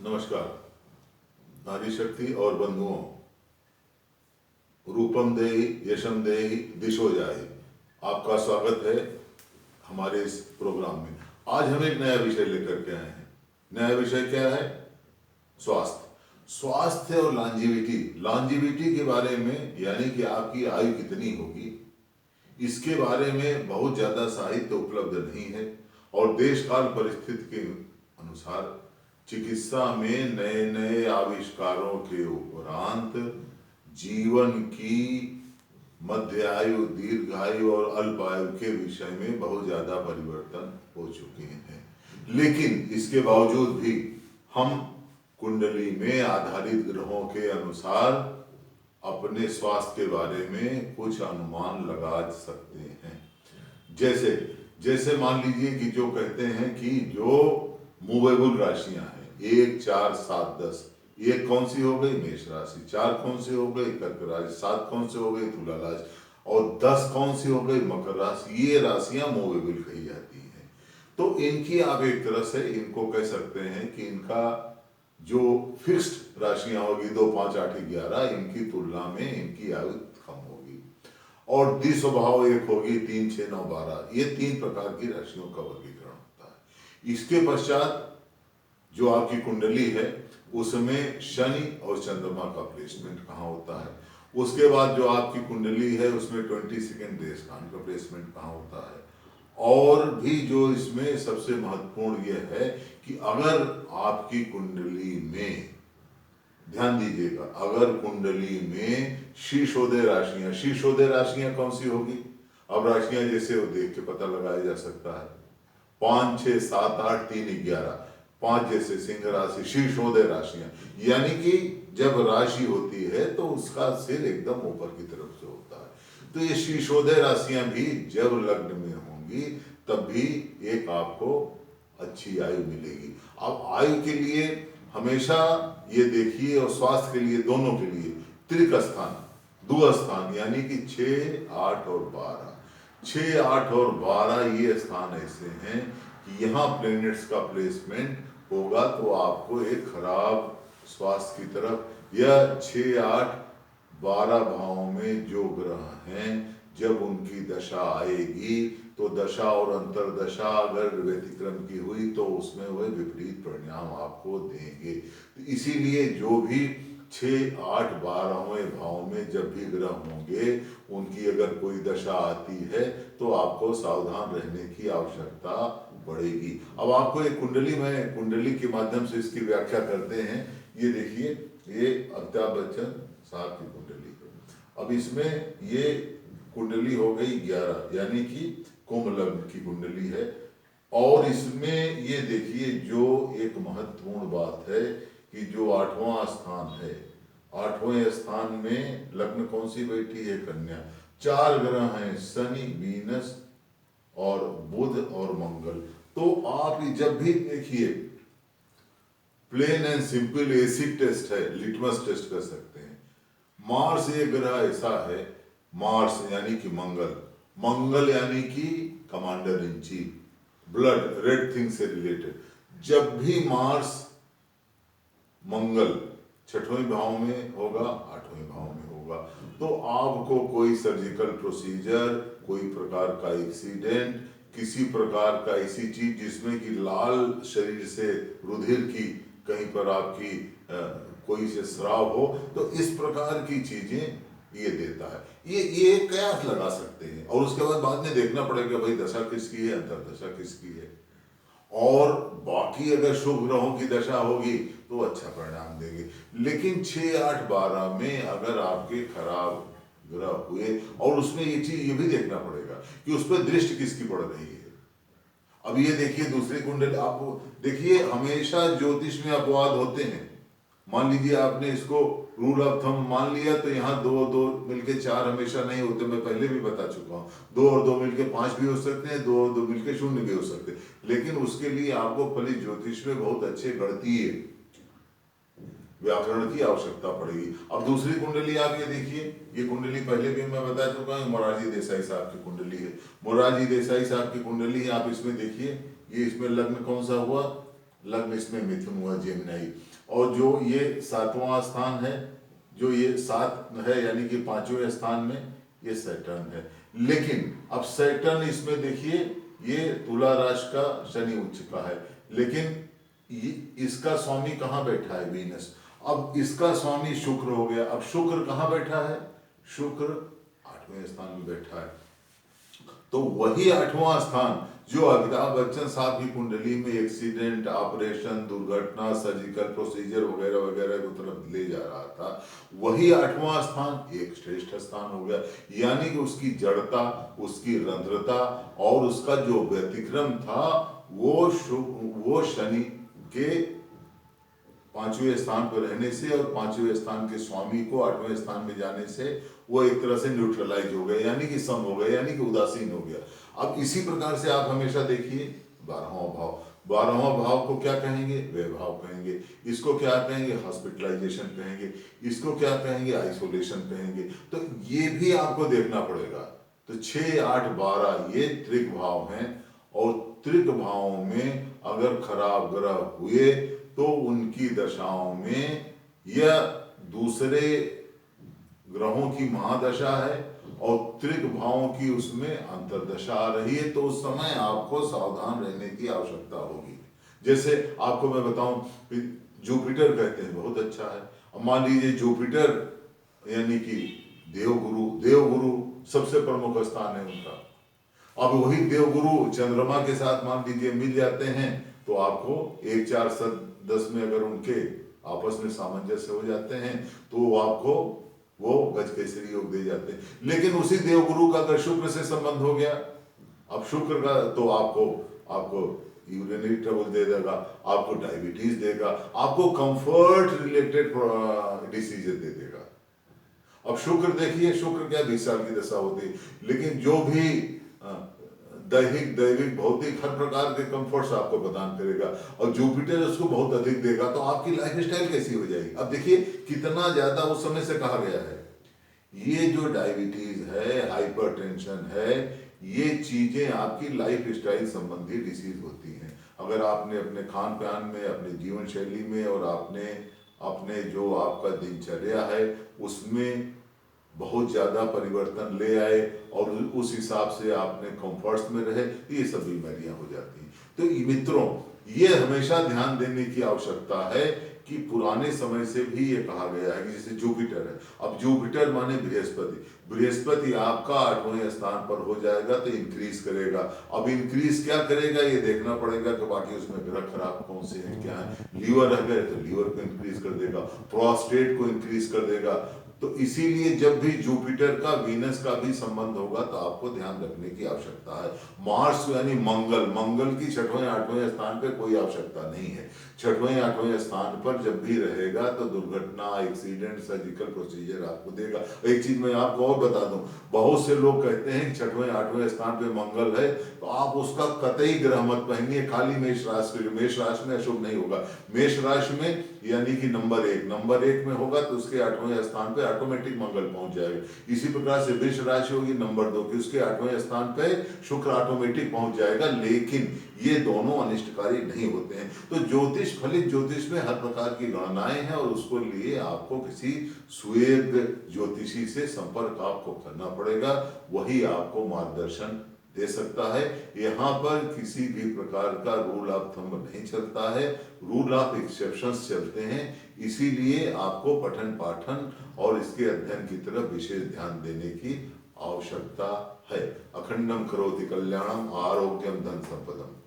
नमस्कार। नारी शक्ति और बंधुओं, रूपम देहि यशम देहि दिशो जाहि, आपका स्वागत है हमारे इस प्रोग्राम में। आज हम एक नया विषय लेकर के आए हैं। नया विषय क्या है? स्वास्थ्य और लॉन्जिविटी के बारे में, यानी कि आपकी आयु कितनी होगी, इसके बारे में बहुत ज़्यादा साहित्य उपलब्ध नहीं है और देश काल परिस्थिति के अनुसार चिकित्सा में नए नए आविष्कारों के उपरांत जीवन की मध्य आयु, दीर्घायु और अल्पायु के विषय में बहुत ज़्यादा परिवर्तन हो चुके हैं। लेकिन इसके बावजूद भी हम कुंडली में आधारित ग्रहों के अनुसार अपने स्वास्थ्य के बारे में कुछ अनुमान लगा सकते हैं। जैसे मान लीजिए कि जो कहते हैं कि जो मूवेबल राशियां हैं 1, 4, 7, 10, 1 कौन सी हो गई? मेष राशि, 4 कौन सी हो गई? कर्क राशि, 7 कौन सी हो गई? तुला राशि और 10 कौन सी हो गई? मकर राशि। ये राशियां मूवेबल कही जाती हैं। तो इनकी आप एक तरह से इनको कह सकते हैं कि इनका जो फिक्स्ड राशियां होगी 2, 5, 8, 11, इनकी तुलना में इनकी आयु कम होगी और द्विस्वभाव एक होगी 3, 6, 9, 12। ये 3 प्रकार की राशियों का वर्गीकरण होता है। इसके पश्चात जो आपकी कुंडली है उसमें शनि और चंद्रमा का प्लेसमेंट कहाँ होता है। उसके बाद जो आपकी कुंडली है उसमें 22nd देशकाल का प्लेसमेंट कहाँ होता है। और भी जो इसमें सबसे महत्वपूर्ण यह है कि अगर आपकी कुंडली में, ध्यान दीजिएगा, अगर कुंडली में शीर्षोदय राशियां कौन सी होगी? अब राशियां जैसे वो देख के पता लगाया जा सकता है। 5, 6, 7, 8, 3, 11, 5 जैसे सिंह राशि, शीर्षोदय राशियां, यानी कि जब राशि होती है तो उसका सिर एकदम ऊपर की तरफ से होता है। तो ये शीर्षोदय राशियां भी जब लग्न में होंगी तब भी एक आपको अच्छी आयु मिलेगी। अब आयु के लिए हमेशा ये देखिए, और स्वास्थ्य के लिए, दोनों के लिए त्रिक स्थान, दुस्थान, यानी कि 6, 8 और 12, 6, 8 और 12 ये स्थान ऐसे हैं कि यहाँ प्लैनेट्स का प्लेसमेंट होगा तो आपको एक खराब स्वास्थ्य की तरफ, या 6, 8, 12 भावों में जो ग्रह हैं जब उनकी दशा आएगी तो दशा और अंतरदशा अगर व्यतिक्रम की हुई तो उसमें वह विपरीत परिणाम आपको देंगे। तो इसीलिए जो भी 6, 8, 12वें भाव में जब भी ग्रह होंगे उनकी अगर कोई दशा आती है तो आपको सावधान रहने की आवश्यकता पड़ेगी। अब आपको एक कुंडली के माध्यम से इसकी व्याख्या करते हैं। ये देखिए, ये अमिताभ बच्चन साहब की कुंडली है। अब इसमें ये कुंडली हो गई 11, यानी कि कुंभ लग्न की कुंडली है। और इसमें ये देखिए जो एक महत्वपूर्ण बात है कि जो 8वां स्थान है, 8वें स्थान में लग्न कौन सी बैठी है? कन्या। 4 ग्रह हैं, शनि, वीनस और बुध और मंगल। तो आप जब भी देखिए, plain and simple acid test है, लिटमस टेस्ट कर सकते हैं। मार्स एक ग्रह ऐसा है, मार्स यानी कि मंगल यानी कि commander in chief, blood, red thing से रिलेटेड। जब भी मार्स मंगल 6वें भाव में होगा, 8वें भाव में होगा, तो आपको कोई सर्जिकल प्रोसीजर, कोई प्रकार का एक्सीडेंट, किसी प्रकार का ऐसी चीज जिसमें कि लाल शरीर से रुधिर की कहीं पर आपकी कोई से स्राव हो, तो इस प्रकार की चीजें ये देता है। ये कयास लगा सकते हैं और उसके बाद में देखना पड़ेगा भाई दशा किसकी है, अंतरदशा किसकी है। और बाकी अगर शुभ ग्रहों की दशा होगी तो अच्छा परिणाम देंगे। लेकिन 6, 8, 12 में अगर आपके खराब ग्रह हुए, और उसमें ये चीज ये भी देखना पड़ेगा कि उस पर दृष्टि किसकी पड़ रही है। अब ये देखिए दूसरी कुंडली, आप देखिए हमेशा ज्योतिष में अपवाद होते हैं। मान लीजिए आपने इसको रूल ऑफ थंब मान लिया तो यहाँ 2 2 मिलके 4 हमेशा नहीं होते, मैं पहले भी बता चुका हूँ। 2 और 2 मिलके 5 भी हो सकते हैं, 2 और 2 मिलके 0 भी हो सकते हैं। लेकिन उसके लिए आपको फलित ज्योतिष में बहुत अच्छे गणितीय व्याकरण की आवश्यकता पड़ेगी। अब दूसरी कुंडली आप ये देखिए, ये कुंडली पहले भी मैं बता चुका हूँ, मोरारजी देसाई साहब की कुंडली है। मोरारजी देसाई साहब की कुंडली है, आप इसमें देखिए, ये इसमें लग्न कौन सा हुआ? लग्न इसमें मिथुन हुआ, जेमिनाई। और जो ये 7वां स्थान है, जो ये 7 है यानी कि 5वें स्थान में ये सैटर्न है। लेकिन अब सैटर्न इसमें देखिए ये तुला राशि का शनि उच्च का है, लेकिन इसका स्वामी कहाँ बैठा है? वीनस। अब इसका स्वामी शुक्र हो गया। अब शुक्र कहाँ बैठा है? शुक्र 8वें स्थान में बैठा है। तो वही 8वां स्थान जो अमिताभ बच्चन साहब की कुंडली में एक्सीडेंट, ऑपरेशन, दुर्घटना, सर्जिकल प्रोसीजर वगैरह वगैरह की तरफ ले जा रहा था, वही 8वां स्थान एक श्रेष्ठ स्थान हो गया। यानी कि उसकी जड़ता, उसकी रंध्रता और उसका जो व्यतिक्रम था वो शनि के 5वें स्थान पर रहने से और 5वें स्थान के स्वामी को 8वें स्थान में जाने से वो एक तरह से न्यूट्रलाइज हो गए, यानी कि सम हो गए, यानी कि उदासीन हो गया। अब इसी प्रकार से आप हमेशा देखिए 12वां भाव, 12वां भाव को क्या कहेंगे? वैभाव कहेंगे। इसको क्या कहेंगे? हॉस्पिटलाइजेशन कहेंगे। इसको क्या कहेंगे? आइसोलेशन कहेंगे। तो ये भी आपको देखना पड़ेगा। तो 6, 8, 12 ये त्रिक भाव हैं, और त्रिक भावों में अगर खराब ग्रह हुए तो उनकी दशाओं में यह दूसरे ग्रहों की महादशा है और त्रिक भावों की उसमें अंतर्दशा आ रही है, तो उस समय आपको सावधान रहने की आवश्यकता होगी। जैसे आपको मैं बताऊं, जुपिटर कहते हैं बहुत अच्छा है। अब मान लीजिए जुपिटर यानी कि देवगुरु सबसे प्रमुख स्थान है उनका। अब वही देवगुरु चंद्रमा के साथ मान लीजिए मिल जाते हैं, तो आपको 1, 4, 7, 10 में अगर उनके आपस में सामंजस्य हो जाते हैं तो आपको वो गजकेसरी योग दे जाते हैं। लेकिन उसी देवगुरु का अगर शुक्र से संबंध हो गया, अब शुक्र का तो आपको यूरिनरी ट्रबल दे देगा, आपको डायबिटीज देगा, आपको कंफर्ट रिलेटेड डिसीज दे देगा। अब शुक्र देखिए, शुक्र क्या 20 साल की दशा होती है, लेकिन जो भी दैविक भौतिक हर प्रकार के कंफर्ट्स आपको प्रदान करेगा, और जुपिटर उसको बहुत अधिक देगा, तो आपकी लाइफ स्टाइल कैसी हो जाएगी? अब देखिए कितना ज्यादा उस समय से कहा गया है, ये जो डायबिटीज है, हाइपरटेंशन है, ये चीजें आपकी लाइफ स्टाइल संबंधी डिसीज होती हैं। अगर आपने अपने खान पान में, अपने जीवन शैली में और आपने अपने जो आपका दिनचर्या है उसमें बहुत ज़्यादा परिवर्तन ले आए और उस हिसाब से आपने कंफर्ट्स में रहे, ये सब बीमारियां हो जाती हैं। तो मित्रों, ये हमेशा ध्यान देने की आवश्यकता है कि पुराने समय से भी ये कहा गया है कि जैसे जुपिटर है, अब जुपिटर माने बृहस्पति आपका 8वें स्थान पर हो जाएगा तो इंक्रीज करेगा। अब इंक्रीज क्या करेगा ये देखना पड़ेगा कि बाकी उसमें ग्रह खराब कौन से हैं, क्या है। लीवर रह गए तो लीवर को इंक्रीज कर देगा, प्रोस्टेट को इंक्रीज कर देगा। तो इसीलिए जब भी जुपिटर का वीनस का भी संबंध होगा तो आपको ध्यान रखने की आवश्यकता है। मार्स यानी मंगल की 6वें 8वें स्थान पे कोई आवश्यकता नहीं है। 6वें 8वें स्थान पर जब भी रहेगा तो दुर्घटना, एक्सीडेंट, सर्जिकल प्रोसीजर आपको देगा। एक चीज मैं आपको और बता दूं, बहुत से लोग कहते हैं कि 6वें 8वें स्थान पे मंगल है तो आप उसका कतई ग्रह मत पहनिए, खाली मेष राशि के। मेष राशि में अशुभ नहीं होगा। मेष राशि में यानी कि नंबर एक में होगा तो उसके 8वें स्थान पे ऑटोमेटिक मंगल पहुंच जाएगा। इसी प्रकार से वृष राशि होगी नंबर 2 की, उसके 8वें स्थान पे शुक्र ऑटोमेटिक पहुंच जाएगा। लेकिन ये दोनों अनिष्टकारी नहीं होते हैं। तो फलित ज्योतिष में हर प्रकार की गणनाएं हैं और उसको लिए आपको किसी सुवेद ज्योतिषी से संपर्क आपको करना पड़ेगा, वही आपको मार्गदर्शन दे सकता है। यहाँ पर किसी भी प्रकार का रूल ऑफ थंब नहीं चलता है, रूल ऑफ एक्सेप्शंस चलते हैं। इसीलिए आपको पठन पाठन और इसके अध्ययन की तरफ विशेष ध्यान देने की आवश्यकता है। अखंडम करोति कल्याणम, आरोग्यम धन संपदम।